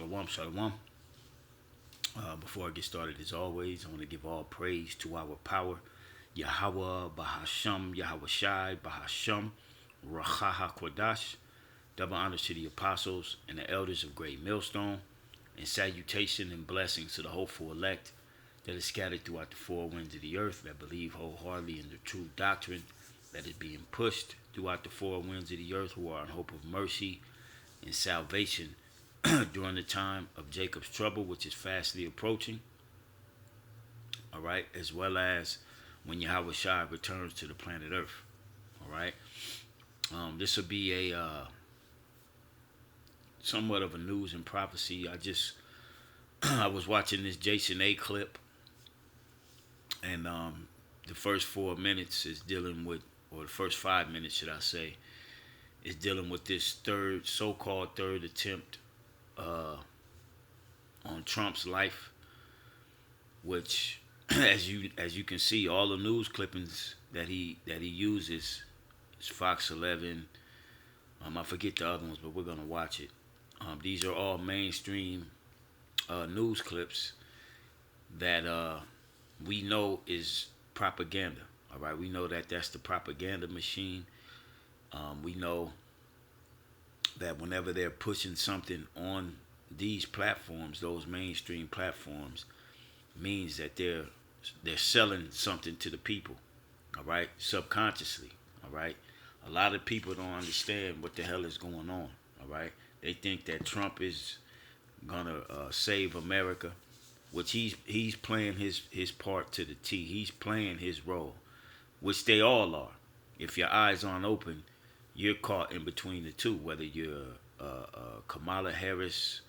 Shalom, shalom. Before I get started, as always, I want to give all praise to our power, Yahweh, Bahasham, Yahweh Shai, Bahasham, Rachaha Kodash. Double honors to the apostles and the elders of Great Millstone, and salutation and blessings to the hopeful elect that is scattered throughout the four winds of the earth, that believe wholeheartedly in the true doctrine that is being pushed throughout the four winds of the earth, who are in hope of mercy and salvation during the time of Jacob's trouble, which is fastly approaching. All right, as well as when Yahweh Shai returns to the planet Earth. All right, this will be a somewhat of a news and prophecy. I was watching this Jason A clip, and the first 4 minutes is dealing with, or the first 5 minutes, should I say, is dealing with this so-called third attempt on Trump's life, which, as you can see, all the news clippings that he uses is Fox 11. I forget the other ones, but we're gonna watch it. These are all mainstream news clips that we know is propaganda. All right, we know that that's the propaganda machine. We know that whenever they're pushing something on these platforms, those mainstream platforms, means that they're selling something to the people. All right, subconsciously. All right, a lot of people don't understand what the hell is going on. All right, they think that Trump is gonna save America, which he's playing his part to the T. He's playing his role, which they all are. If your eyes aren't open, you're caught in between the two, whether you're a Kamala Harris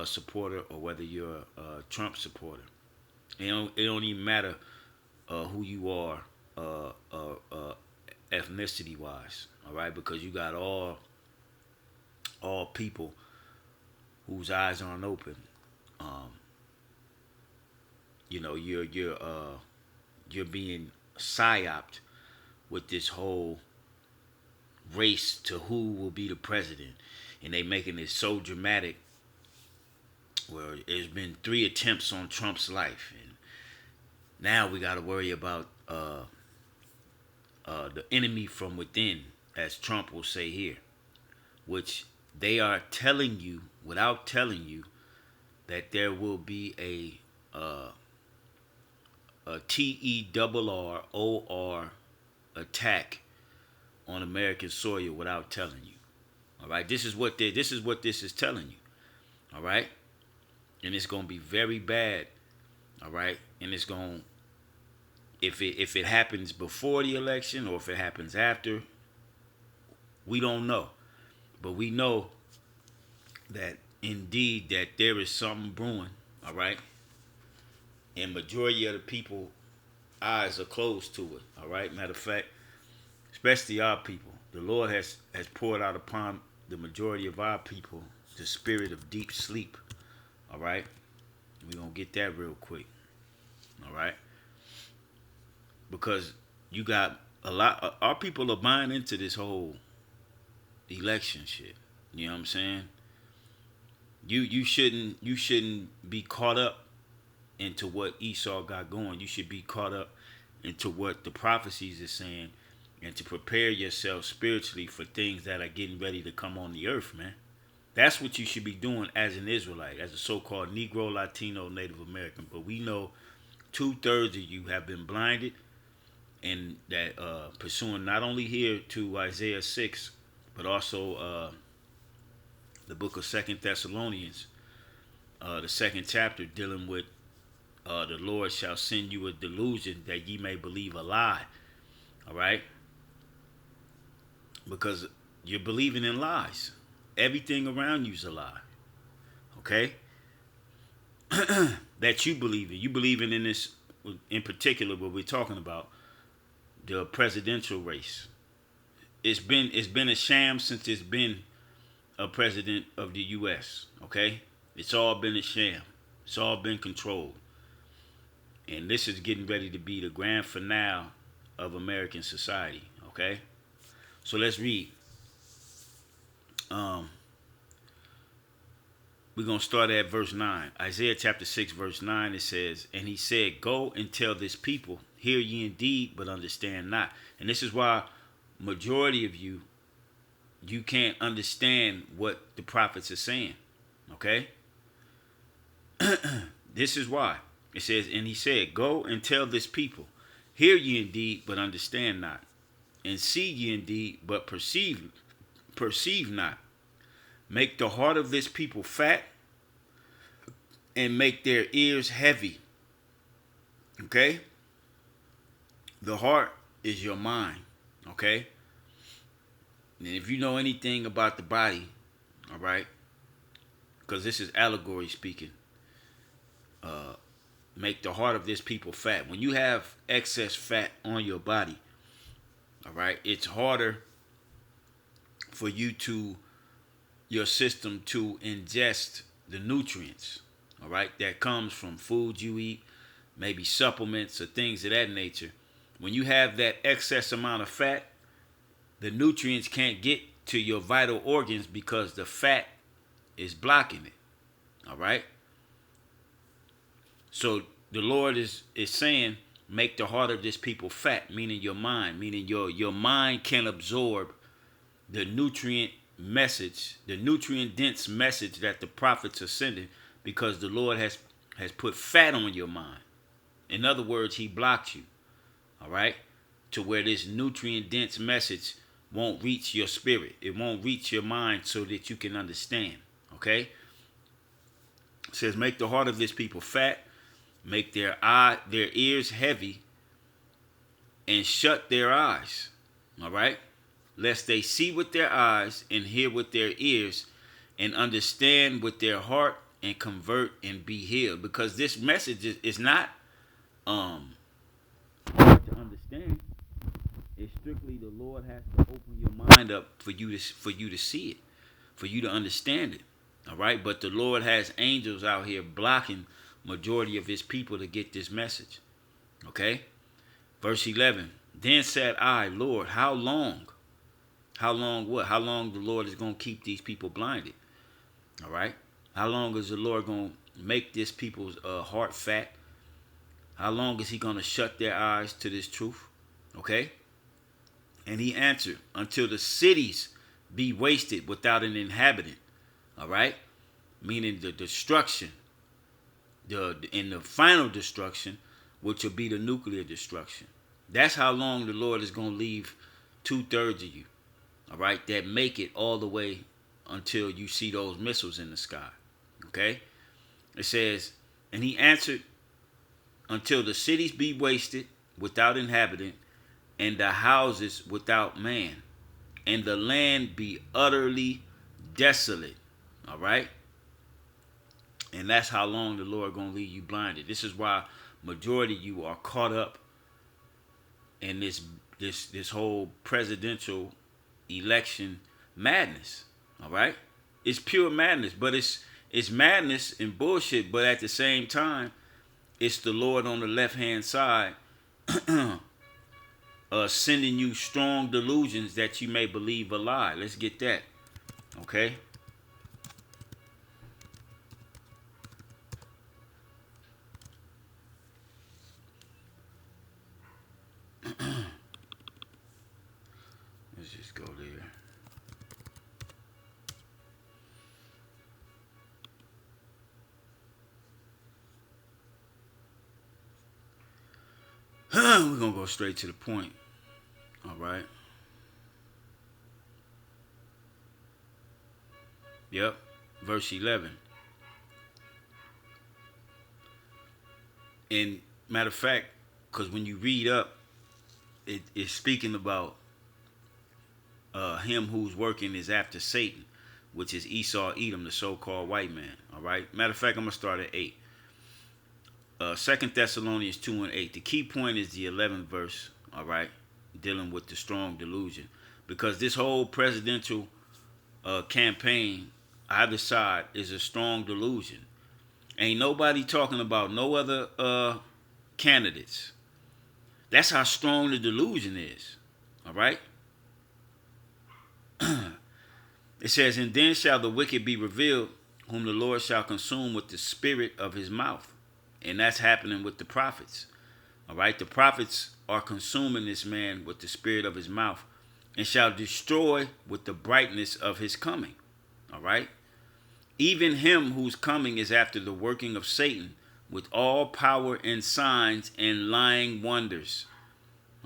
supporter or whether you're a Trump supporter. It don't even matter who you are ethnicity wise, all right? Because you got all people whose eyes aren't open. Um, you're being psyoped with this whole race to who will be the president, and they making it so dramatic. Where there's been 3 attempts on Trump's life, and now we got to worry about the enemy from within, as Trump will say here, which they are telling you without telling you that there will be a TERROR attack on American soil without telling you. All right, this is what this is telling you. All right, and it's gonna be very bad. All right, and it's gonna, if it happens before the election or if it happens after, we don't know, but we know that indeed that there is something brewing. All right, and majority of the people eyes are closed to it. All right, matter of fact, especially our people, the Lord has poured out upon the majority of our people the spirit of deep sleep. All right, we're gonna get that real quick. All right, because you got a lot, our people are buying into this whole election shit. You know what I'm saying? You shouldn't be caught up into what Esau got going. You should be caught up into what the prophecies is saying, and to prepare yourself spiritually for things that are getting ready to come on the earth, man. That's what you should be doing as an Israelite, as a so-called Negro, Latino, Native American. But we know 2/3 of you have been blinded, and that pursuing not only here to Isaiah 6, but also the book of Second Thessalonians, the second chapter, dealing with the Lord shall send you a delusion that ye may believe a lie. All right, because you're believing in lies. Everything around you's a lie. Okay, that you believe in. You believing in this in particular. What we're talking about, the presidential race. It's been a sham since it's been a president of the U.S. Okay, it's all been a sham. It's all been controlled, and this is getting ready to be the grand finale of American society. Okay, so let's read. Um, We're going to start at verse 9. Isaiah chapter 6, verse 9, it says, "And he said, Go and tell this people, hear ye indeed, but understand not." And this is why majority of you can't understand what the prophets are saying. Okay? This is why. It says, "And he said, Go and tell this people, hear ye indeed, but understand not. And see ye indeed, but perceive not. Make the heart of this people fat, and make their ears heavy." Okay? The heart is your mind. Okay? And if you know anything about the body, all right, because this is allegory speaking, make the heart of this people fat. When you have excess fat on your body, all right, it's harder for your system to ingest the nutrients, all right, that comes from food you eat, maybe supplements or things of that nature. When you have that excess amount of fat, the nutrients can't get to your vital organs because the fat is blocking it. All right? So the Lord is saying, make the heart of this people fat, meaning your mind, meaning your mind can absorb the nutrient message, the nutrient dense message that the prophets are sending, because the Lord has put fat on your mind. In other words, he blocked you. All right? To where this nutrient dense message won't reach your spirit. It won't reach your mind so that you can understand. Okay? It says, make the heart of this people fat, make their ears heavy, and shut their eyes. All right? Lest they see with their eyes and hear with their ears and understand with their heart and convert and be healed. Because this message is not hard to understand. It's strictly the Lord has to open your mind up for you to see it, for you to understand it. All right? But the Lord has angels out here blocking majority of his people to get this message. Okay? Verse 11. Then said I, Lord, how long? How long what? How long the Lord is going to keep these people blinded? All right? How long is the Lord going to make this people's heart fat? How long is he going to shut their eyes to this truth? Okay? And he answered, until the cities be wasted without an inhabitant. All right? Meaning the destruction, the final destruction, which will be the nuclear destruction. That's how long the Lord is going to leave 2/3 of you. All right? That make it all the way until you see those missiles in the sky. Okay? It says, and he answered, until the cities be wasted without inhabitant, and the houses without man, and the land be utterly desolate. All right? And that's how long the Lord gonna leave you blinded. This is why majority of you are caught up in this whole presidential election madness. All right? It's pure madness, but it's madness and bullshit, but at the same time, it's the Lord on the left-hand side sending you strong delusions that you may believe a lie. Let's get that. Okay? Let's just go there. We're going to go straight to the point. All right. Yep. Verse 11. And matter of fact, because when you read up, it's speaking about him who's working is after Satan, which is Esau Edom, the so-called white man. All right. Matter of fact, I'm going to start at 8. 2 Thessalonians 2 and 8. The key point is the 11th verse, all right, dealing with the strong delusion. Because this whole presidential campaign, either side, is a strong delusion. Ain't nobody talking about no other candidates. That's how strong the delusion is, all right? It says, and then shall the wicked be revealed, whom the Lord shall consume with the spirit of his mouth. And that's happening with the prophets. All right. The prophets are consuming this man with the spirit of his mouth and shall destroy with the brightness of his coming. All right. Even him whose coming is after the working of Satan with all power and signs and lying wonders.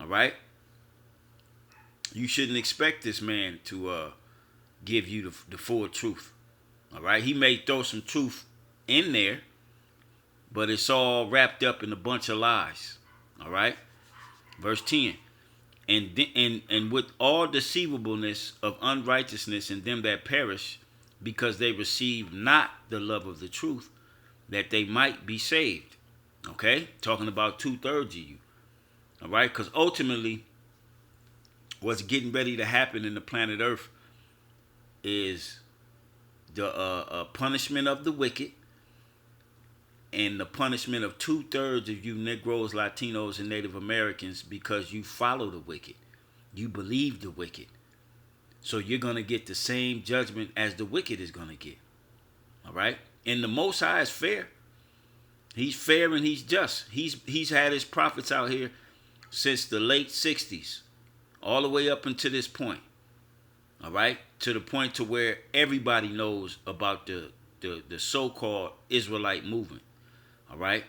All right. You shouldn't expect this man to give you the full truth. All right. He may throw some truth in there, but it's all wrapped up in a bunch of lies. All right. Verse 10. And with all deceivableness of unrighteousness in them that perish, because they receive not the love of the truth, that they might be saved. Okay? Talking about 2/3 of you. All right? Because ultimately, what's getting ready to happen in the planet Earth is the punishment of the wicked and the punishment of 2/3 of you Negroes, Latinos, and Native Americans because you follow the wicked. You believe the wicked. So you're going to get the same judgment as the wicked is going to get. All right? And the Most High is fair. He's fair and he's just. He's had his prophets out here since the late 60s, all the way up until this point. All right? To the point to where everybody knows about the so-called Israelite movement. All right?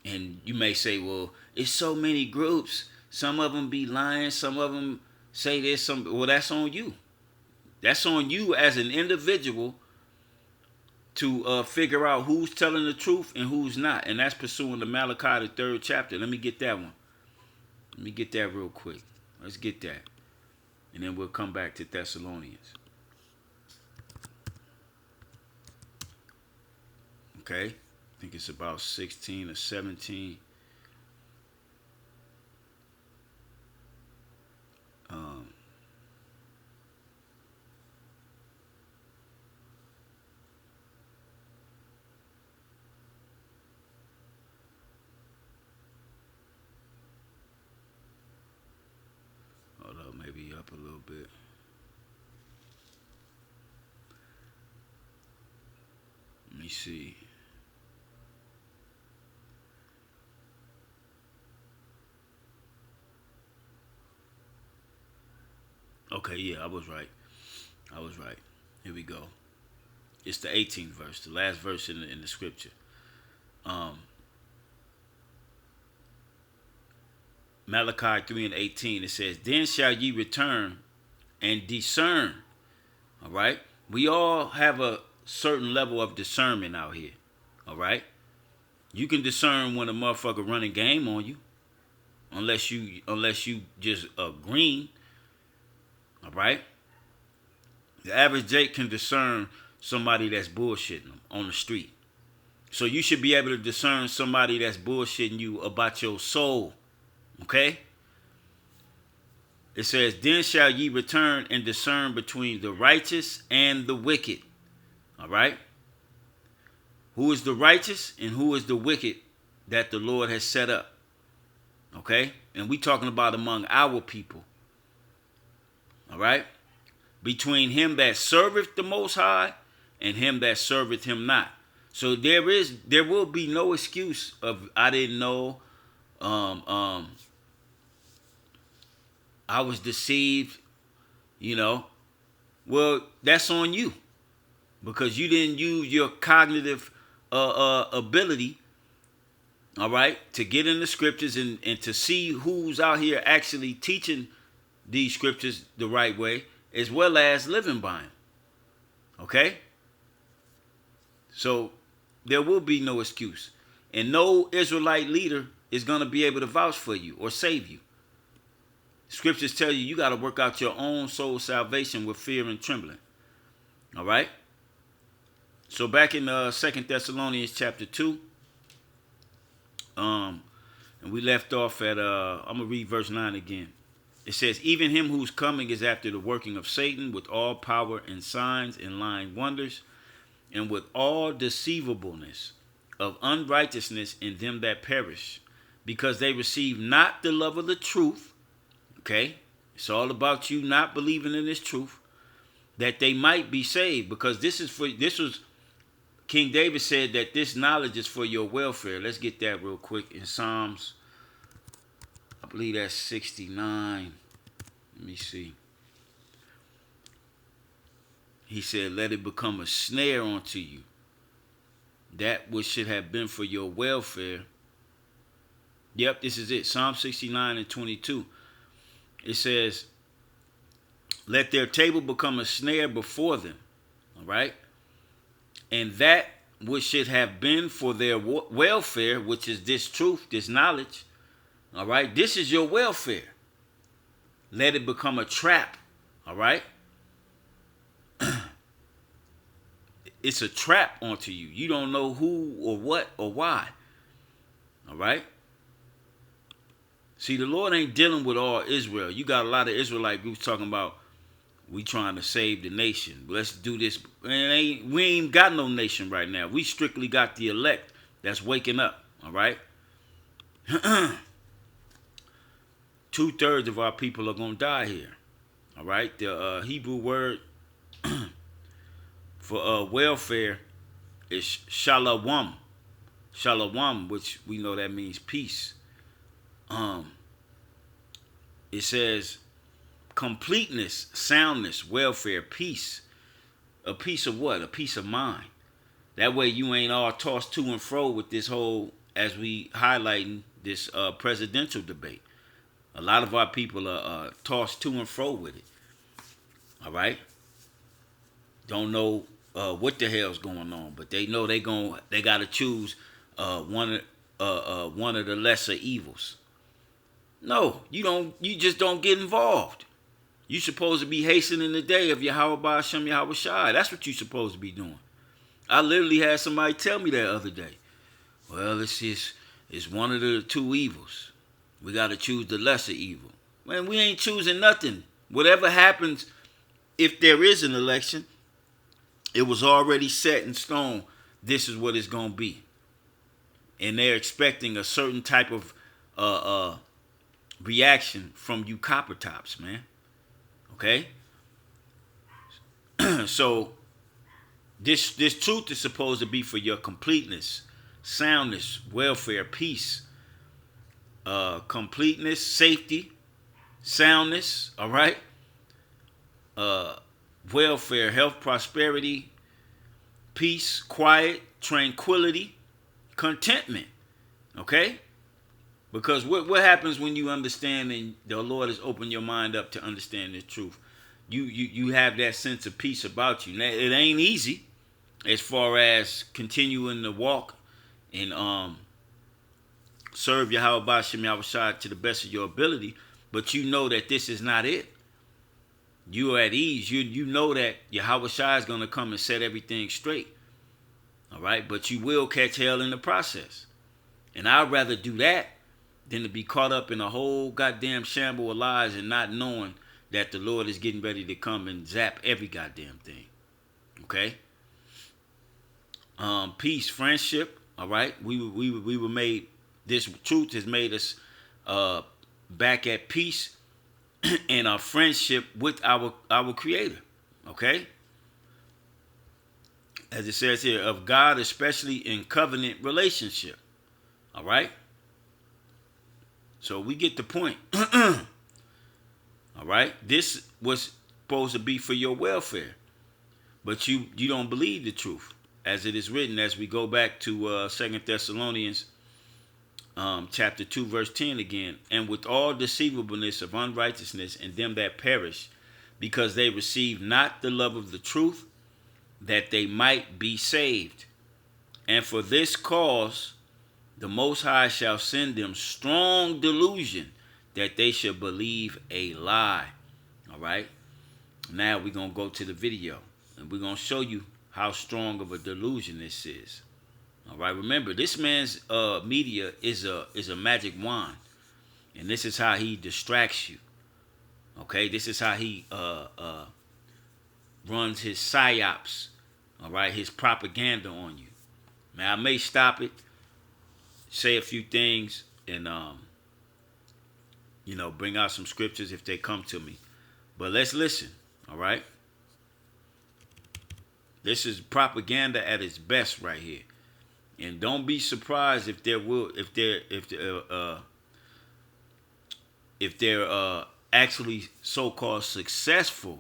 And you may say, well, it's so many groups. Some of them be lying. Some of them say this. Well, that's on you. That's on you as an individual to figure out who's telling the truth and who's not. And that's pursuing the Malachi, the 3rd chapter. Let me get that one. Let me get that real quick. Let's get that. And then we'll come back to Thessalonians. Okay? I think it's about 16 or 17. Hold up, maybe up a little bit. Let me see. Okay, yeah, I was right. Here we go. It's the 18th verse, the last verse in the scripture. Malachi 3:18, it says, then shall ye return and discern. All right? We all have a certain level of discernment out here. All right? You can discern when a motherfucker running game on you. Unless you just green. All right? The average Jake can discern somebody that's bullshitting them on the street. So you should be able to discern somebody that's bullshitting you about your soul. Okay? It says, then shall ye return and discern between the righteous and the wicked. All right? Who is the righteous and who is the wicked that the Lord has set up? Okay? And we talking about among our people. All right? Between him that serveth the Most High and him that serveth him not. So there will be no excuse of I didn't know, I was deceived, Well, that's on you because you didn't use your cognitive ability, all right, to get in the scriptures and to see who's out here actually teaching these scriptures the right way, as well as living by them. Okay? So there will be no excuse. And no Israelite leader is going to be able to vouch for you or save you. Scriptures tell you got to work out your own soul salvation with fear and trembling. All right? So back in 2 Thessalonians chapter 2, and we left off at, I'm going to read verse 9 again. It says, even him whose coming is after the working of Satan with all power and signs and lying wonders, and with all deceivableness of unrighteousness in them that perish, because they receive not the love of the truth. Okay? It's all about you not believing in this truth, that they might be saved. Because this was King David said that this knowledge is for your welfare. Let's get that real quick in Psalms. I believe that's 69. Let me see. He said, let it become a snare unto you, that which should have been for your welfare. Yep, this is it. Psalm 69 and 22. It says, let their table become a snare before them. All right. And that which should have been for their welfare, which is this truth, this knowledge. All right. This is your welfare. Let it become a trap. All right. It's a trap onto you. You don't know who or what or why. All right. See, the Lord ain't dealing with all Israel. You got a lot of Israelite groups talking about, we trying to save the nation. Let's do this. We ain't got no nation right now. We strictly got the elect that's waking up. All right. 2/3 of our people are going to die here. All right. The Hebrew word for welfare is shalom. Shalom, which we know that means peace. It says completeness, soundness, welfare, peace. A peace of what? A peace of mind. That way you ain't all tossed to and fro with this whole, as we highlighting this presidential debate. A lot of our people are tossed to and fro with it. All right. Don't know what the hell's going on, but they know they got to choose one of the lesser evils. No, you just don't get involved. You supposed to be hastening the day of Yahweh Hashem Yahweh Shai. That's what you supposed to be doing. I literally had somebody tell me that other day. Well, it's one of the two evils. We got to choose the lesser evil. Man, we ain't choosing nothing. Whatever happens, if there is an election, it was already set in stone. This is what it's going to be. And they're expecting a certain type of reaction from you copper tops, man. Okay? So this truth is supposed to be for your completeness, soundness, welfare, peace, completeness, safety, soundness, all right? Welfare, health, prosperity, peace, quiet, tranquility, contentment. Okay? Because what happens when you understand and the Lord has opened your mind up to understand the truth? You have that sense of peace about you. Now, it ain't easy as far as continuing to walk and serve Yahweh B'Shem Yahweh Shai to the best of your ability, but you know that this is not it. You are at ease. You know that Yahweh Shai is going to come and set everything straight. All right? But you will catch hell in the process. And I'd rather do that than to be caught up in a whole goddamn shamble of lies and not knowing that the Lord is getting ready to come and zap every goddamn thing. Okay? Peace, friendship. All right? We were made, this truth has made us back at peace and our friendship with our Creator. Okay? As it says here, of God, especially in covenant relationship. All right? So we get the point. All right? This was supposed to be for your welfare. But you don't believe the truth. As it is written, as we go back to 2 Thessalonians chapter 2, verse 10 again. And with all deceivableness of unrighteousness in them that perish, because they receive not the love of the truth, that they might be saved. And for this cause the Most High shall send them strong delusion, that they shall believe a lie. All right. Now we're going to go to the video, and we're going to show you how strong of a delusion this is. All right. Remember, this man's media is a magic wand, and this is how he distracts you. Okay. This is how he runs his psyops. All right. His propaganda on you. Now, I may stop it, say a few things, and bring out some scriptures if they come to me. But let's listen, all right? This is propaganda at its best right here. And don't be surprised if they're actually so-called successful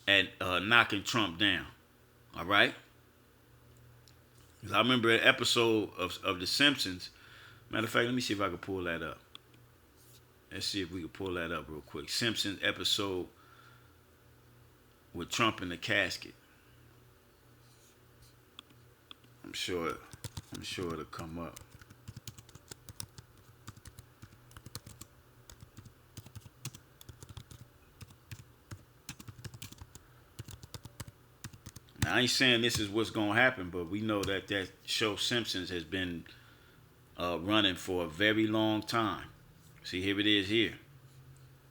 at knocking Trump down. All right. I remember an episode of The Simpsons. Matter of fact, let me see if I can pull that up. Let's see if we can pull that up real quick. Simpsons episode with Trump in the casket. I'm sure it'll come up. Now, I ain't saying this is what's gonna happen, but we know that show Simpsons has been running for a very long time. See, here it is here.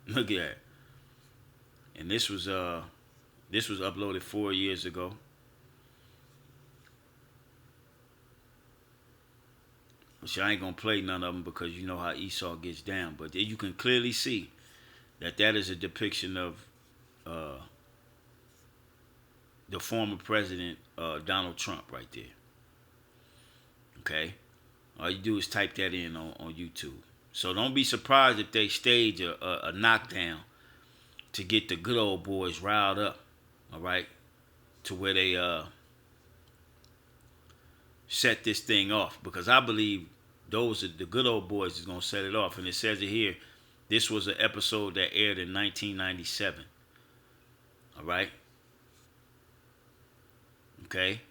Look at that. And this was uploaded 4 years ago. Which I ain't gonna play none of them because you know how Esau gets down. But you can clearly see that is a depiction of the former president Donald Trump right there. Okay, all you do is type that in on YouTube. So don't be surprised if they stage a knockdown to get the good old boys riled up. All right, to where they set this thing off, because I believe those are the good old boys is gonna set it off. And it says it here. This was an episode that aired in 1997. All right. Okay.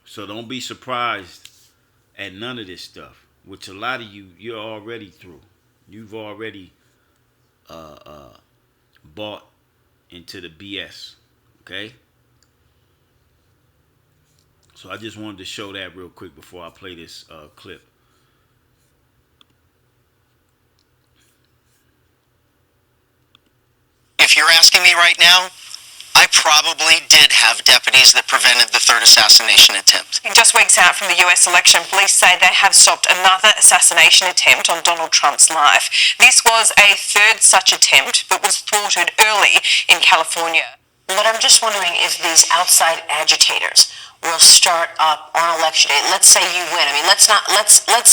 So don't be surprised at none of this stuff, which a lot of you're already through. You've already bought into the BS. Okay. So I just wanted to show that real quick before I play this clip. If you're asking me right now, I probably did have deputies that prevented the third assassination attempt. Just weeks out from the US election, police say they have stopped another assassination attempt on Donald Trump's life. This was a third such attempt, but was thwarted early in California. But I'm just wondering if these outside agitators will start up on election day. Let's say you win. I mean, let's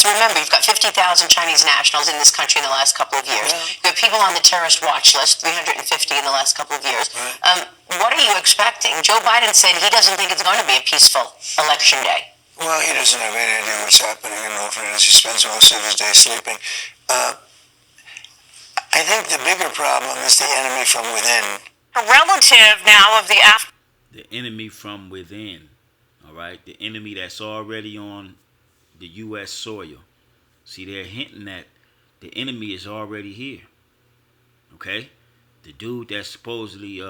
remember you've got 50,000 Chinese nationals in this country in the last couple of years. Yeah. You have people on the terrorist watch list, 350 in the last couple of years. Right. What are you expecting? Joe Biden said he doesn't think it's going to be a peaceful election day. Well, he doesn't have any idea what's happening in Norfolk as he spends most of his day sleeping. I think the bigger problem is the enemy from within. A relative now of the enemy from within. All right, the enemy that's already on the U.S. soil. See, they're hinting that the enemy is already here. Okay, the dude that supposedly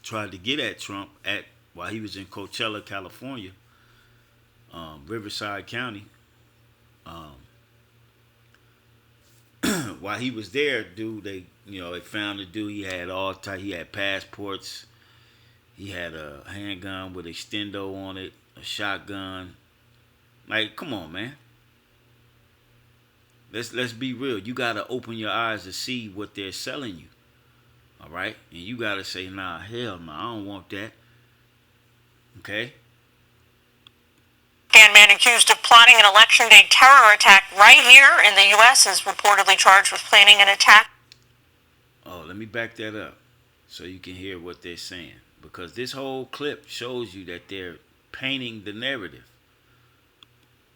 tried to get at Trump while he was in Coachella, California, Riverside County. While he was there, dude, they found the dude. He had passports. He had a handgun with extendo on it, a shotgun. Like, come on, man. Let's be real. You gotta open your eyes to see what they're selling you. All right, and you gotta say, nah, hell no, I don't want that. Okay. Afghan man accused of plotting an election day terror attack right here in the U.S. is reportedly charged with planning an attack. Oh, let me back that up so you can hear what they're saying. Because this whole clip shows you that they're painting the narrative.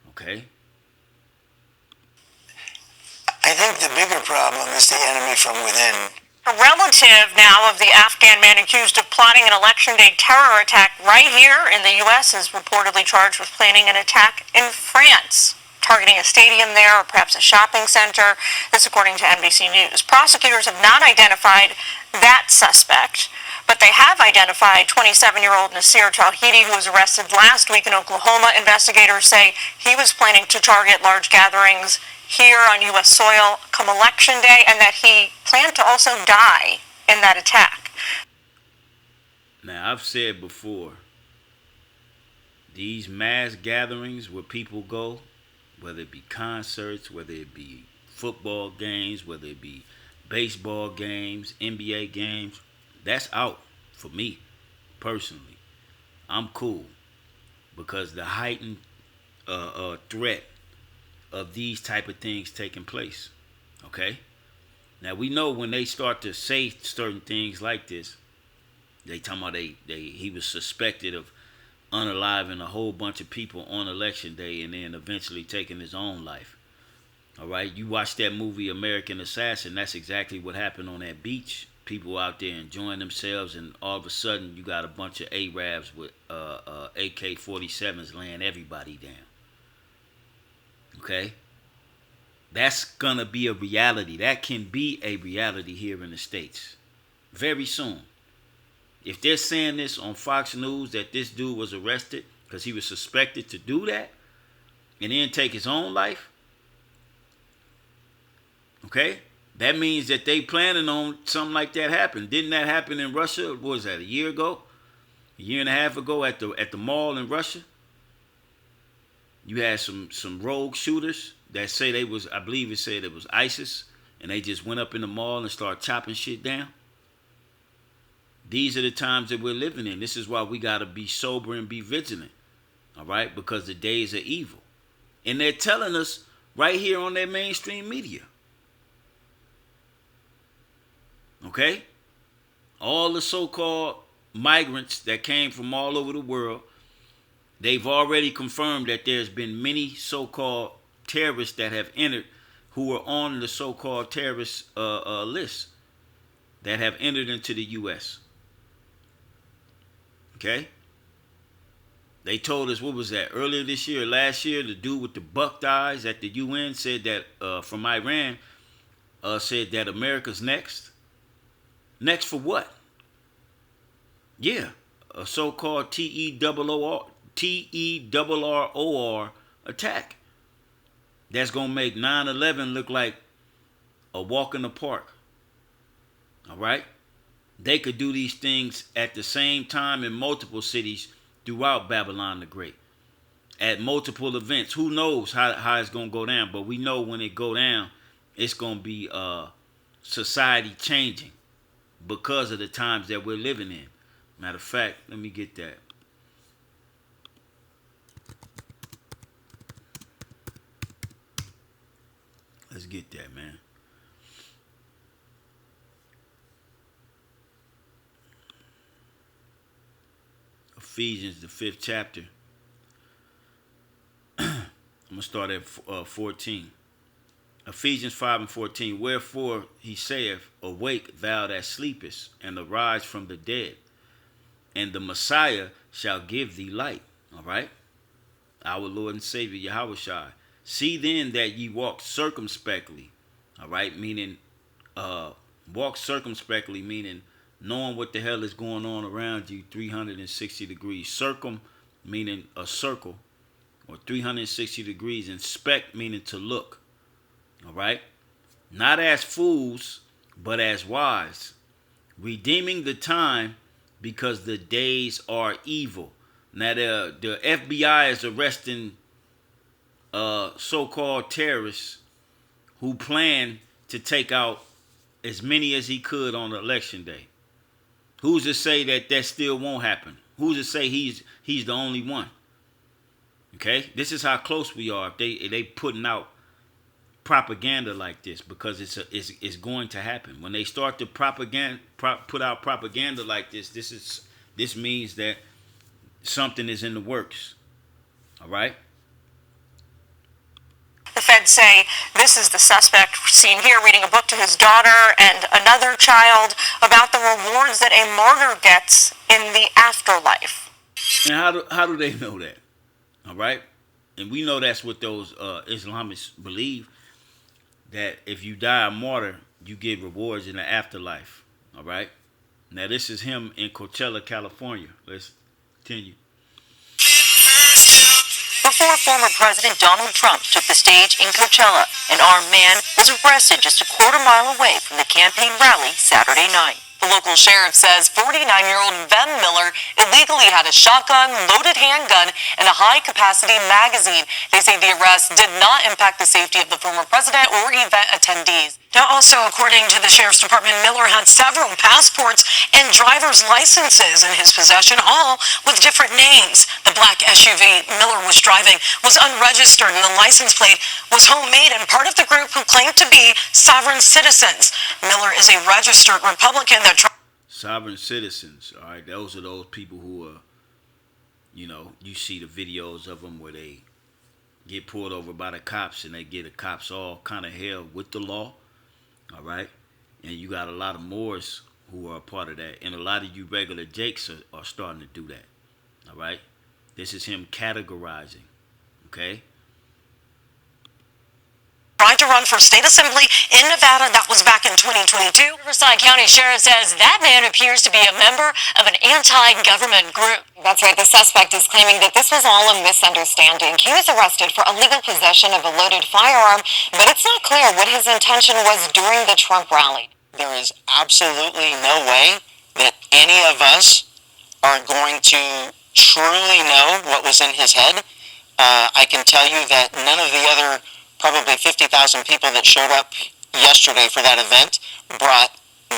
Okay? I think the bigger problem is the enemy from within. A relative now of the Afghan man accused of plotting an election day terror attack right here in the U.S. is reportedly charged with planning an attack in France, targeting a stadium there or perhaps a shopping center. This according to NBC News. Prosecutors have not identified that suspect, but they have identified 27-year-old Nasir Tawhidi, who was arrested last week in Oklahoma. Investigators say he was planning to target large gatherings here on U.S. soil come election day, and that he planned to also die in that attack. Now, I've said before, these mass gatherings where people go, whether it be concerts, whether it be football games, whether it be baseball games, NBA games, that's out for me personally. I'm cool because the heightened threat of these type of things taking place. Okay? Now we know when they start to say certain things like this, they talking about he was suspected of unaliving a whole bunch of people on election day and then eventually taking his own life. All right, you watch that movie American Assassin. That's exactly what happened on that beach. People out there enjoying themselves, and all of a sudden you got a bunch of Arabs with AK-47s laying everybody down. Okay, that's gonna be a reality. That can be a reality here in the States very soon. If they're saying this on Fox News that this dude was arrested because he was suspected to do that and then take his own life, okay, that means that they planning on something like that happen. Didn't that happen in Russia? What was that, a year ago? A year and a half ago at the mall in Russia? You had some rogue shooters that say they was, I believe it said it was ISIS, and they just went up in the mall and started chopping shit down. These are the times that we're living in. This is why we got to be sober and be vigilant. All right? Because the days are evil. And they're telling us right here on their mainstream media. Okay? All the so-called migrants that came from all over the world, they've already confirmed that there's been many so-called terrorists that have entered who are on the so-called terrorist list that have entered into the U.S. Okay? They told us, what was that, earlier this year, last year, the dude with the bucked eyes at the UN said that, from Iran, said that America's next. Next for what? Yeah, a so-called TERROR attack. That's going to make 9/11 look like a walk in the park. All right? They could do these things at the same time in multiple cities throughout Babylon the Great. At multiple events. Who knows how it's going to go down. But we know when it go down, it's going to be society changing because of the times that we're living in. Matter of fact, let me get that. Let's get that, man. Ephesians, the 5th chapter. I'm going to start at 14. Ephesians 5:14. Wherefore he saith, awake thou that sleepest, and arise from the dead, and the Messiah shall give thee light. All right? Our Lord and Savior, Yahushua. See then that ye walk circumspectly. All right? Meaning, walk circumspectly, meaning knowing what the hell is going on around you 360 degrees. Circum meaning a circle, or 360 degrees. Inspect meaning to look. All right? Not as fools, but as wise. Redeeming the time because the days are evil. Now the FBI is arresting so-called terrorists who plan to take out as many as he could on election day. Who's to say that still won't happen? Who's to say he's the only one? Okay, this is how close we are. If they putting out propaganda like this, because it's going to happen when they start to put out propaganda like this. This means that something is in the works. All right. The feds say this is the suspect seen here reading a book to his daughter and another child about the rewards that a martyr gets in the afterlife. And how do they know that? All right. And we know that's what those Islamists believe, that if you die a martyr, you get rewards in the afterlife. All right. Now this is him in Coachella, California. Let's continue. Before former President Donald Trump took the stage in Coachella, an armed man was arrested just a quarter mile away from the campaign rally Saturday night. The local sheriff says 49-year-old Ben Miller illegally had a shotgun, loaded handgun, and a high-capacity magazine. They say the arrest did not impact the safety of the former president or event attendees. Now, also, according to the Sheriff's Department, Miller had several passports and driver's licenses in his possession, all with different names. The black SUV Miller was driving was unregistered, and the license plate was homemade and part of the group who claimed to be sovereign citizens. Miller is a registered Republican that Sovereign citizens, all right, those are those people who are, you see the videos of them where they get pulled over by the cops and they get the cops all kind of held with the law, all right? And you got a lot of Moors who are a part of that, and a lot of you regular Jakes are starting to do that, all right? This is him categorizing, okay? tried to run for state assembly in Nevada. That was back in 2022. Riverside County Sheriff says that man appears to be a member of an anti-government group. That's right. The suspect is claiming that this was all a misunderstanding. He was arrested for illegal possession of a loaded firearm, but it's not clear what his intention was during the Trump rally. There is absolutely no way that any of us are going to truly know what was in his head. I can tell you that none of the other probably 50,000 people that showed up yesterday for that event brought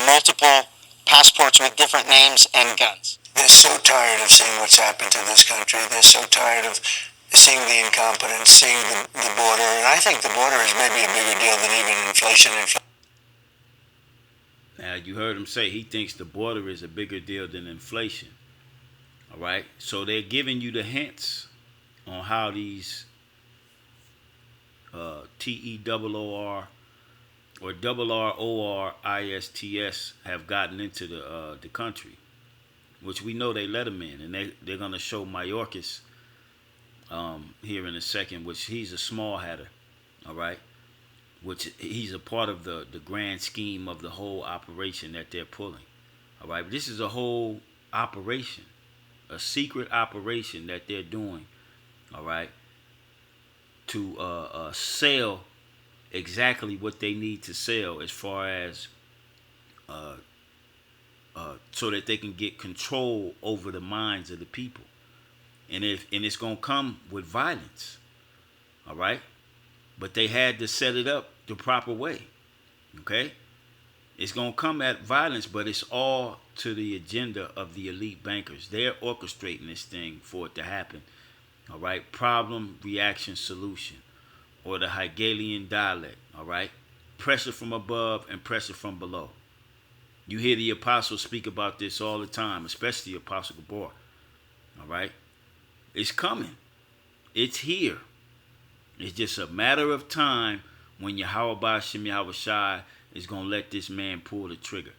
multiple passports with different names and guns. They're so tired of seeing what's happened to this country. They're so tired of seeing the incompetence, seeing the border. And I think the border is maybe a bigger deal than even inflation. Now, you heard him say he thinks the border is a bigger deal than inflation. All right? So they're giving you the hints on how these TERROR or RRORISTS have gotten into the country, which we know they let them in, and they're going to show Mayorkas here in a second, which he's a small hatter, all right, which he's a part of the grand scheme of the whole operation that they're pulling, all right. But this is a whole operation, a secret operation that they're doing, all right, to sell exactly what they need to sell as far as so that they can get control over the minds of the people. And it's going to come with violence, all right? But they had to set it up the proper way, okay? It's going to come at violence, but it's all to the agenda of the elite bankers. They're orchestrating this thing for it to happen. All right, problem, reaction, solution, or the Hegelian dialect. All right, pressure from above and pressure from below. You hear the apostles speak about this all the time, especially Apostle Gabor. All right, it's coming. It's here. It's just a matter of time when Yahweh Shem Yahweh Shai is going to let this man pull the trigger.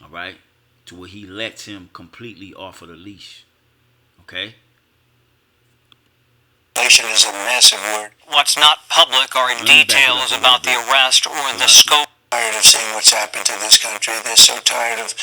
All right, to where he lets him completely off of the leash. Okay. Inflation is a massive word. What's not public are details about the arrest or the scope. Tired of seeing what's happened to this country. They're so tired of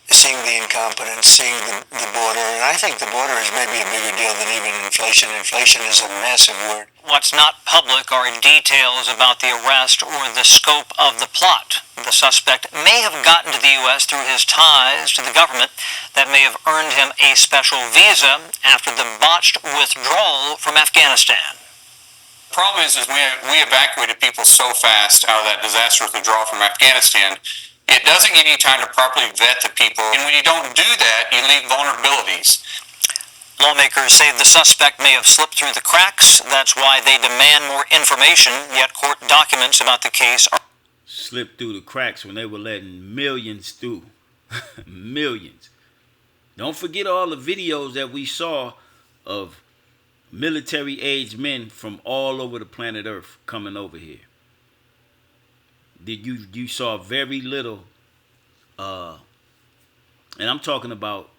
seeing the incompetence, seeing the border. And I think the border is maybe a bigger deal than even inflation. Inflation is a massive word. What's not public are details about the arrest or the scope of the plot. The suspect may have gotten to the U.S. through his ties to the government that may have earned him a special visa after the botched withdrawal from Afghanistan. The problem is we evacuated people so fast out of that disastrous withdrawal from Afghanistan, it doesn't give you time to properly vet the people. And when you don't do that, you leave vulnerabilities. Lawmakers say the suspect may have slipped through the cracks. That's why they demand more information, yet court documents about the case are... Slipped through the cracks when they were letting millions through. Millions. Don't forget all the videos that we saw of military-aged men from all over the planet Earth coming over here. You saw very little, and I'm talking about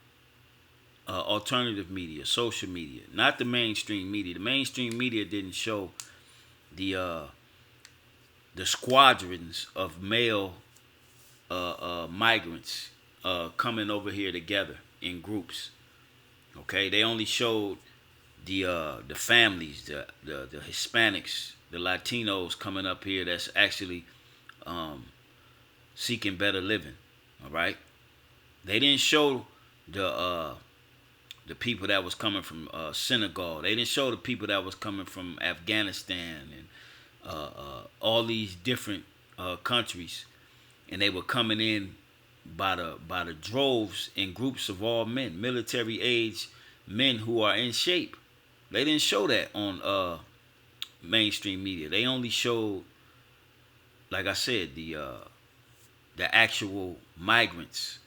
alternative media, social media, not the mainstream media. The mainstream media didn't show the squadrons of male migrants coming over here together in groups. Okay, they only showed the families, the Hispanics, the Latinos coming up here that's actually seeking better living. All right. They didn't show the people that was coming from Senegal. They didn't show the people that was coming from Afghanistan and all these different countries, and they were coming in by the droves in groups of all men, military age men who are in shape. They didn't show that on mainstream media. They only showed, like I said, the actual migrants.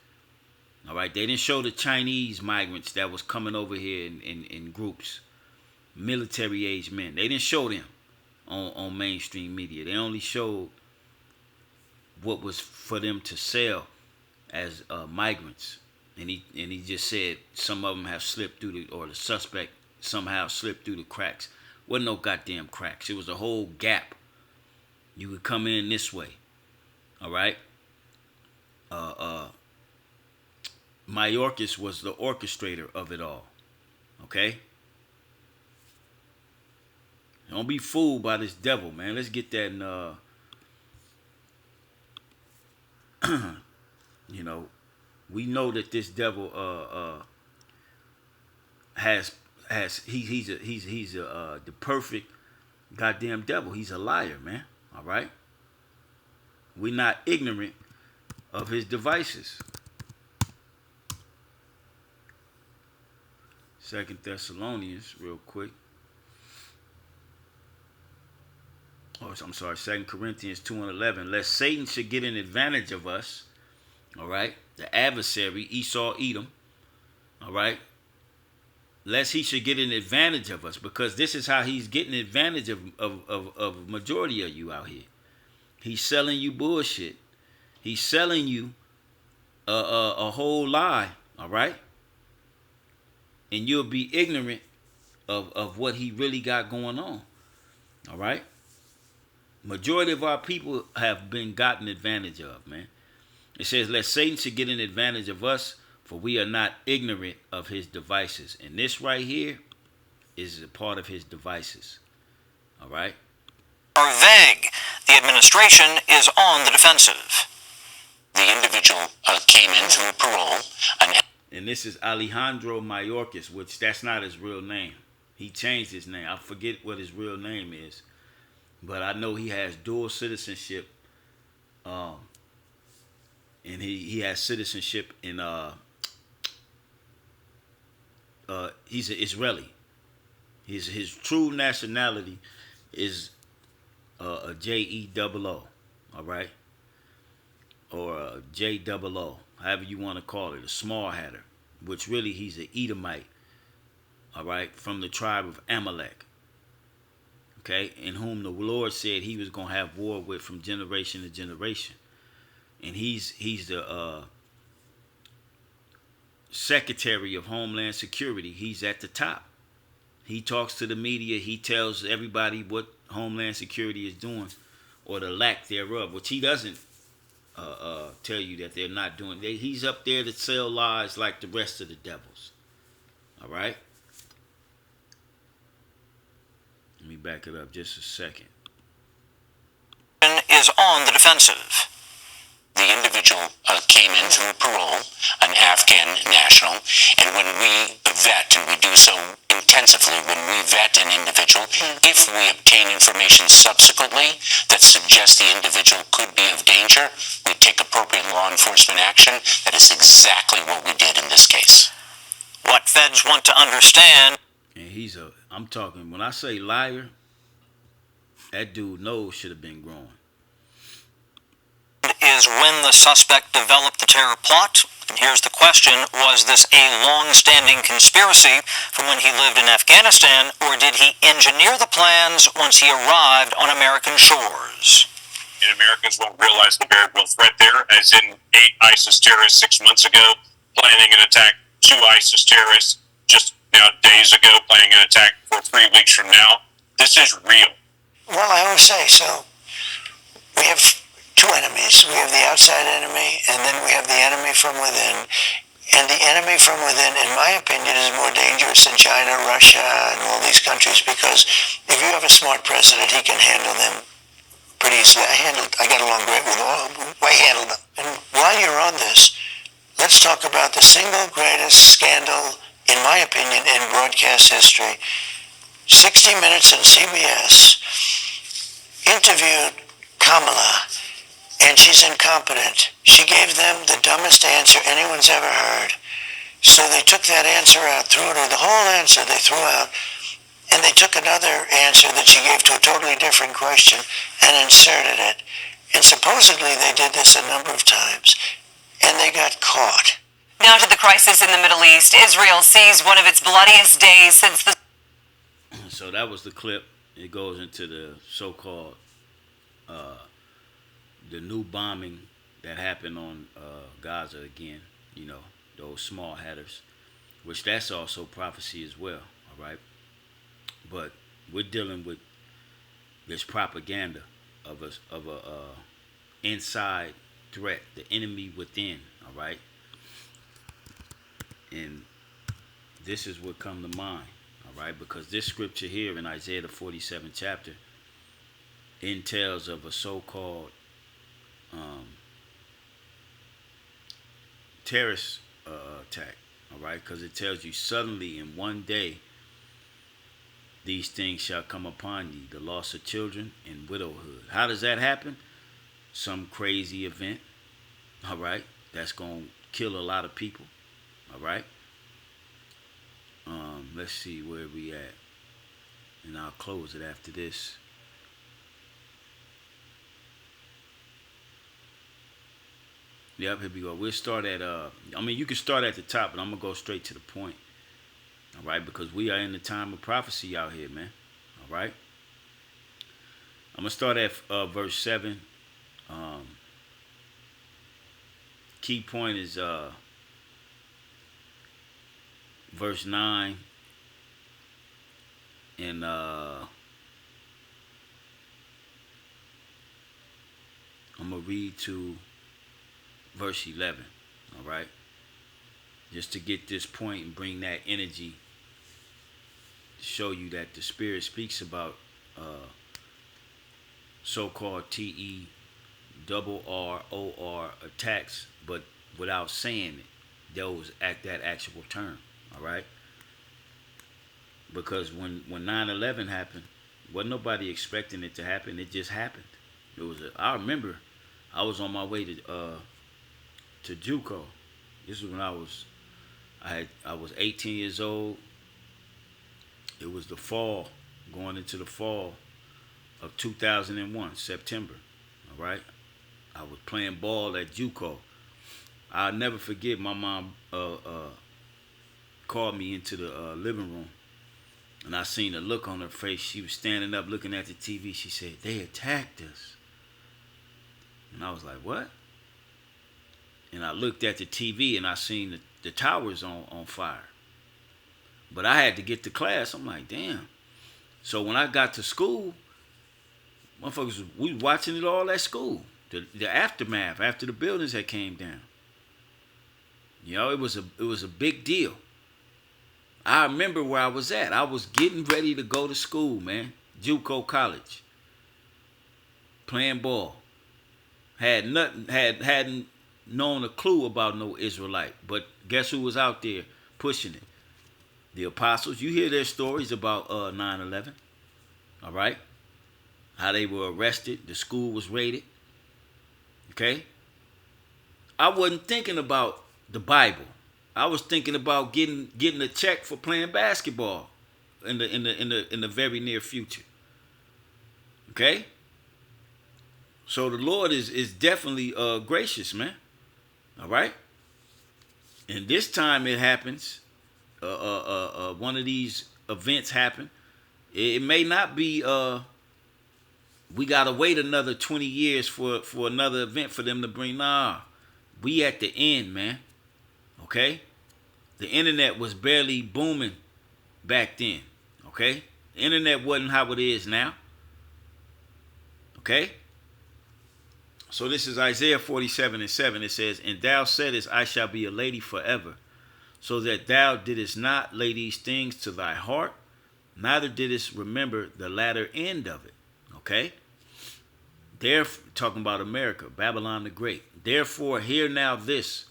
All right, they didn't show the Chinese migrants that was coming over here in groups, military age men. They didn't show them on mainstream media. They only showed what was for them to sell as migrants. And he just said some of them have slipped through the suspect somehow slipped through the cracks. Wasn't no goddamn cracks. It was a whole gap. You could come in this way. All right. Mayorkas was the orchestrator of it all. Okay? Don't be fooled by this devil, man. Let's get that in, you know, we know that this devil he's the perfect goddamn devil. He's a liar, man. All right? We're not ignorant of his devices. 2 Thessalonians, real quick. Oh, I'm sorry, 2 Corinthians 2:11. Lest Satan should get an advantage of us. All right? The adversary, Esau, Edom. All right? Lest he should get an advantage of us, because this is how he's getting advantage of majority of you out here. He's selling you bullshit. He's selling you a whole lie. All right? And you'll be ignorant of what he really got going on. All right? Majority of our people have been gotten advantage of, man. It says, lest Satan should get an advantage of us, for we are not ignorant of his devices. And this right here is a part of his devices. All right? Are vague. The administration is on the defensive. The individual came in through parole. And this is Alejandro Mayorkas, which that's not his real name. He changed his name. I forget what his real name is. But I know he has dual citizenship. And he has citizenship in he's an Israeli. His true nationality is a JEOO, all right? Or a JOO, however you want to call it, a small hatter, which really he's an Edomite, all right, from the tribe of Amalek, okay, in whom the Lord said he was going to have war with from generation to generation. And he's the Secretary of Homeland Security. He's at the top. He talks to the media. He tells everybody what Homeland Security is doing, or the lack thereof, which he doesn't tell you that they're not doing. He's up there to sell lies like the rest of the devils. All right? Let me back it up just a second. Is on the defensive. The individual came in through parole, an Afghan national, and when we vet, and we do so intensively, when we vet an individual, if we obtain information subsequently that suggests the individual could be of danger, we take appropriate law enforcement action. That is exactly what we did in this case. What feds want to understand. And I'm talking, when I say liar, that dude nose should have been growing. Is when the suspect developed the terror plot. And here's the question, was this a long-standing conspiracy from when he lived in Afghanistan, or did he engineer the plans once he arrived on American shores? And Americans won't realize the very real threat there, as in 8 ISIS terrorists 6 months ago, planning an attack, 2 ISIS terrorists just days ago, planning an attack for 3 weeks from now. This is real. Well, I always say, so we have 2 enemies. We have the outside enemy, and then we have the enemy from within. And the enemy from within, in my opinion, is more dangerous than China, Russia, and all these countries, because if you have a smart president, he can handle them pretty easily. I got along great with all of them. I handled them. And why while you're on this, let's talk about the single greatest scandal, in my opinion, in broadcast history. 60 Minutes and CBS interviewed Kamala, and she's incompetent. She gave them the dumbest answer anyone's ever heard. So they took that answer out, threw it, or the whole answer they threw out, and they took another answer that she gave to a totally different question and inserted it. And supposedly they did this a number of times, and they got caught. Now to the crisis in the Middle East. Israel sees one of its bloodiest days since the... So that was the clip. It goes into the so-called the new bombing that happened on Gaza again. You know, those small headers, which that's also prophecy as well. All right, but we're dealing with this propaganda of a inside threat, the enemy within. All right, and this is what come to mind. All right, because this scripture here in Isaiah the 47th chapter entails of a so-called terrorist attack. All right, because it tells you suddenly in one day these things shall come upon you, the loss of children and widowhood. How does that happen? Some crazy event, all right, that's going to kill a lot of people, all right. Let's see where we at, and I'll close it after this. Yep, here we go. We'll start at, you can start at the top, but I'm going to go straight to the point. All right, because we are in the time of prophecy out here, man. All right. I'm going to start at verse 7. Key point is verse 9. And I'm going to read to verse 11. All right. Just to get this point and bring that energy to show you that the Spirit speaks about so-called TERROR attacks, but without saying it, those at that actual term. All right. Because when 9/11 happened, wasn't nobody expecting it to happen. It just happened. I remember I was on my way to JUCO. This was when I was 18 years old. It was the fall, going into the fall of 2001, September. All right, I was playing ball at JUCO. I'll never forget. My mom called me into the living room, and I seen the look on her face. She was standing up looking at the TV. She said, "They attacked us." And I was like, "What?" And I looked at the TV and I seen the towers on fire. But I had to get to class. I'm like, damn. So when I got to school, motherfuckers, we watching it all at school. The aftermath, after the buildings had came down. You know, it was a big deal. I remember where I was at. I was getting ready to go to school, man. JUCO College. Playing ball. Hadn't known a clue about no Israelite. But guess who was out there pushing it? The apostles. You hear their stories about 9/11. All right? How they were arrested. The school was raided. Okay? I wasn't thinking about the Bible. I was thinking about getting a check for playing basketball in the very near future. Okay? So the Lord is definitely gracious, man. All right? And this time it happens. One of these events happen. It may not be. We gotta wait another 20 years for another event for them to bring. Nah, we at the end, man. Okay? The internet was barely booming back then. Okay? The internet wasn't how it is now. Okay? So this is Isaiah 47:7. It says, "And thou saidest, I shall be a lady forever, so that thou didst not lay these things to thy heart, neither didst remember the latter end of it." Okay? talking about America, Babylon the Great. Therefore, hear now this,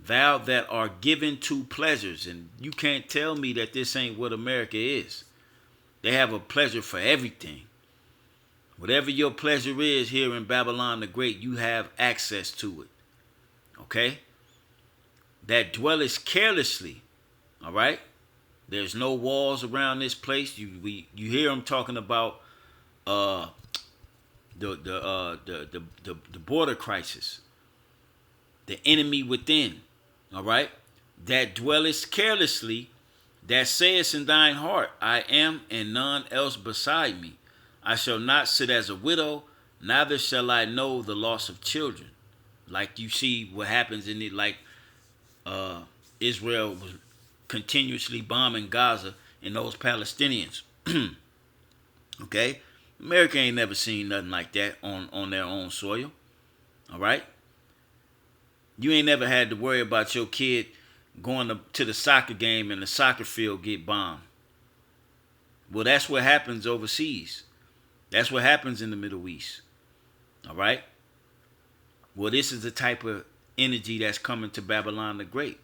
thou that are given to pleasures. And you can't tell me that this ain't what America is. They have a pleasure for everything. Whatever your pleasure is here in Babylon the Great, you have access to it. Okay? That dwelleth carelessly. All right? There's no walls around this place. You hear them talking about the border crisis, the enemy within. All right? That dwelleth carelessly, that sayest in thine heart, I am and none else beside me. I shall not sit as a widow, neither shall I know the loss of children. Like you see what happens in it, like Israel was continuously bombing Gaza and those Palestinians. Okay? America ain't never seen nothing like that on their own soil. All right? You ain't never had to worry about your kid going to the soccer game and the soccer field get bombed. Well, that's what happens overseas. That's what happens in the Middle East. All right? Well, this is the type of energy that's coming to Babylon the Great.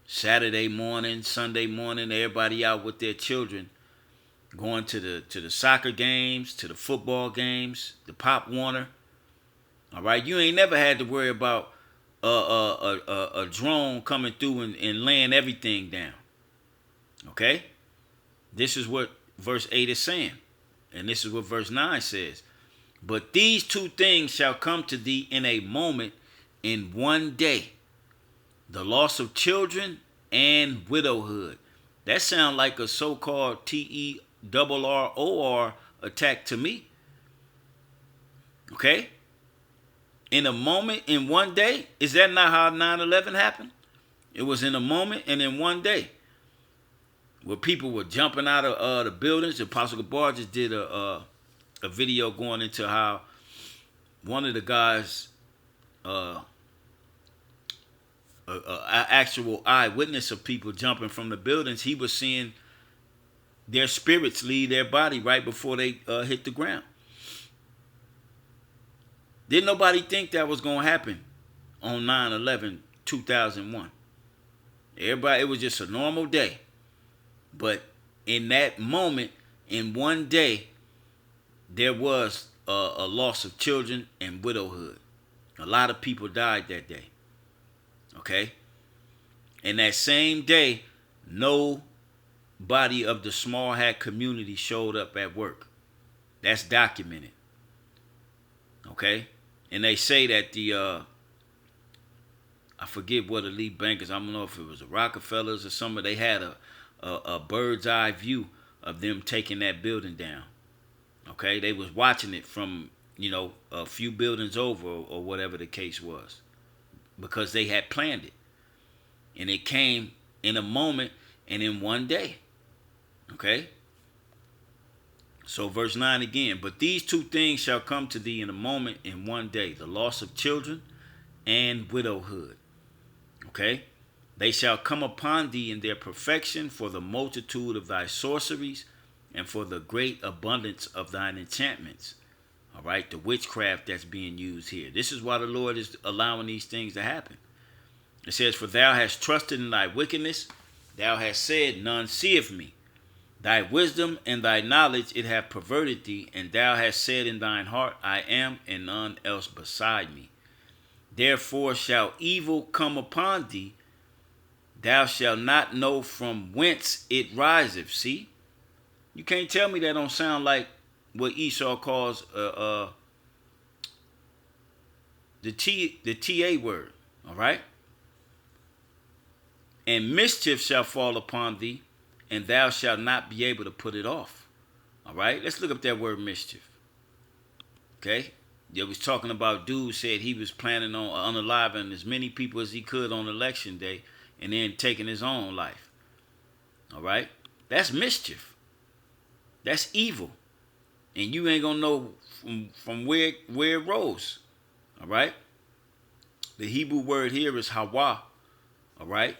Saturday morning, Sunday morning, everybody out with their children going to the soccer games, to the football games, the Pop Warner. All right? You ain't never had to worry about a drone coming through and laying everything down. Okay? This is what verse 8 is saying. And this is what verse 9 says. But these two things shall come to thee in a moment, in one day. The loss of children and widowhood. That sounds like a so-called TERROR attack to me. Okay? In a moment, in one day. Is that not how 9/11 happened? It was in a moment and in one day. Where people were jumping out of the buildings. Apostle Gabar just did a video going into how one of the guys, actual eyewitness of people jumping from the buildings, he was seeing their spirits leave their body right before they hit the ground. Didn't nobody think that was going to happen on 9/11/2001. Everybody, it was just a normal day. But in that moment, in one day, there was a loss of children and widowhood. A lot of people died that day. Okay? And that same day, nobody of the small hat community showed up at work. That's documented. Okay? And they say that I forget what elite bankers, I don't know if it was the Rockefellers or something, they had a bird's eye view of them taking that building down. Okay, they was watching it from, a few buildings over or whatever the case was, because they had planned it. And it came in a moment and in one day. Okay? So verse 9 again. But these two things shall come to thee in a moment, in one day. The loss of children and widowhood. Okay? They shall come upon thee in their perfection, for the multitude of thy sorceries and for the great abundance of thine enchantments. All right? The witchcraft that's being used here. This is why the Lord is allowing these things to happen. It says, for thou hast trusted in thy wickedness. Thou hast said, none seeth me. Thy wisdom and thy knowledge it hath perverted thee, and thou hast said in thine heart, I am, and none else beside me. Therefore shall evil come upon thee. Thou shalt not know from whence it riseth. See? You can't tell me that don't sound like what Esau calls the TA word. All right? And mischief shall fall upon thee, and thou shalt not be able to put it off. All right? Let's look up that word mischief. Okay? They was talking about dude said he was planning on unaliving as many people as he could on election day and then taking his own life. All right? That's mischief. That's evil. And you ain't going to know from where it rose. All right? The Hebrew word here is hawa. All right?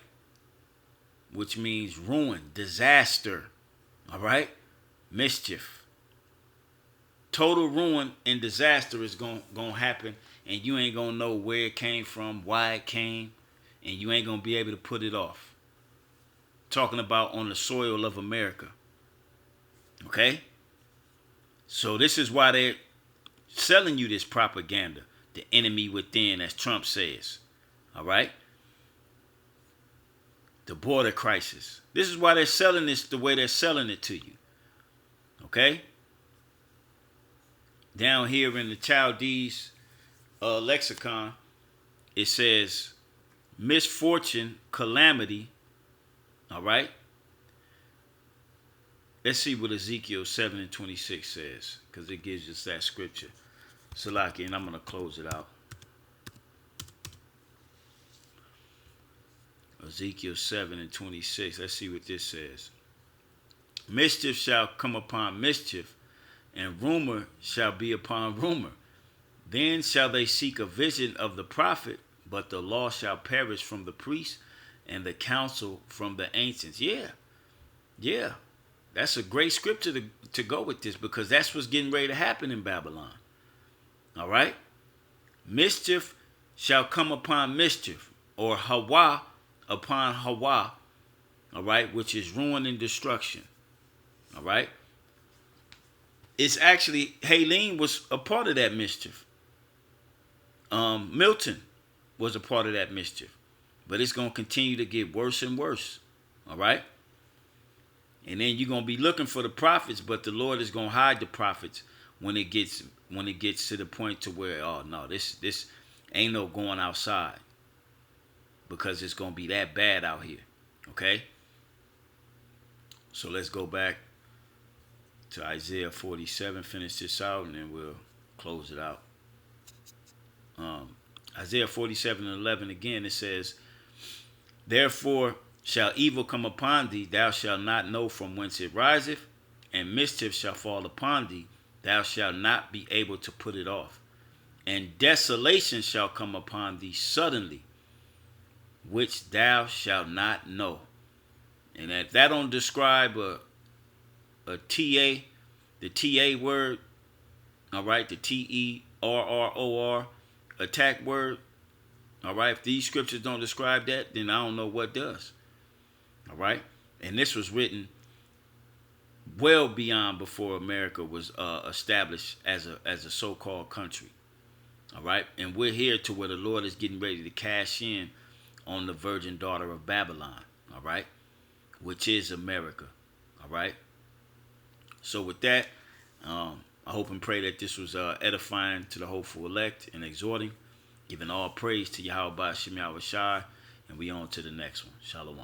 Which means ruin, disaster. All right? Mischief. total ruin and disaster is gonna happen, and you ain't gonna know where it came from, why it came, and you ain't gonna be able to put it off. Talking about on the soil of America. Okay? So this is why they're selling you this propaganda. The enemy within, as Trump says. All right? The border crisis. This is why they're selling this the way they're selling it to you. Okay? Down here in the Chaldees lexicon, it says misfortune, calamity. All right? Let's see what Ezekiel 7:26 says, because it gives us that scripture. Salaki, and I'm going to close it out. Ezekiel 7:26. Let's see what this says. Mischief shall come upon mischief, and rumor shall be upon rumor. Then shall they seek a vision of the prophet, but the law shall perish from the priest, and the counsel from the ancients. Yeah. That's a great scripture to go with this, because that's what's getting ready to happen in Babylon. All right? Mischief shall come upon mischief, or Hawa upon Hawa, all right, which is ruin and destruction. All right? It's actually, Helene was a part of that mischief. Milton was a part of that mischief. But it's going to continue to get worse and worse. All right? And then you're going to be looking for the prophets, but the Lord is going to hide the prophets when it gets to the point to where, oh no, this ain't no going outside, because it's going to be that bad out here. Okay? So let's go back to Isaiah 47, finish this out, and then we'll close it out. Isaiah 47:11 again, it says, therefore shall evil come upon thee, thou shalt not know from whence it riseth, and mischief shall fall upon thee, thou shalt not be able to put it off. And desolation shall come upon thee suddenly, which thou shalt not know. And if that don't describe a TA, the TA word, all right, the TERROR, attack word, all right, if these scriptures don't describe that, then I don't know what does. All right? And this was written well beyond before America was established as a so-called country. All right? And we're here to where the Lord is getting ready to cash in on the virgin daughter of Babylon. All right? Which is America. All right? So with that, I hope and pray that this was edifying to the hopeful elect and exhorting, giving all praise to Yahweh Shem Yahweh Shai, and we on to the next one. Shalom.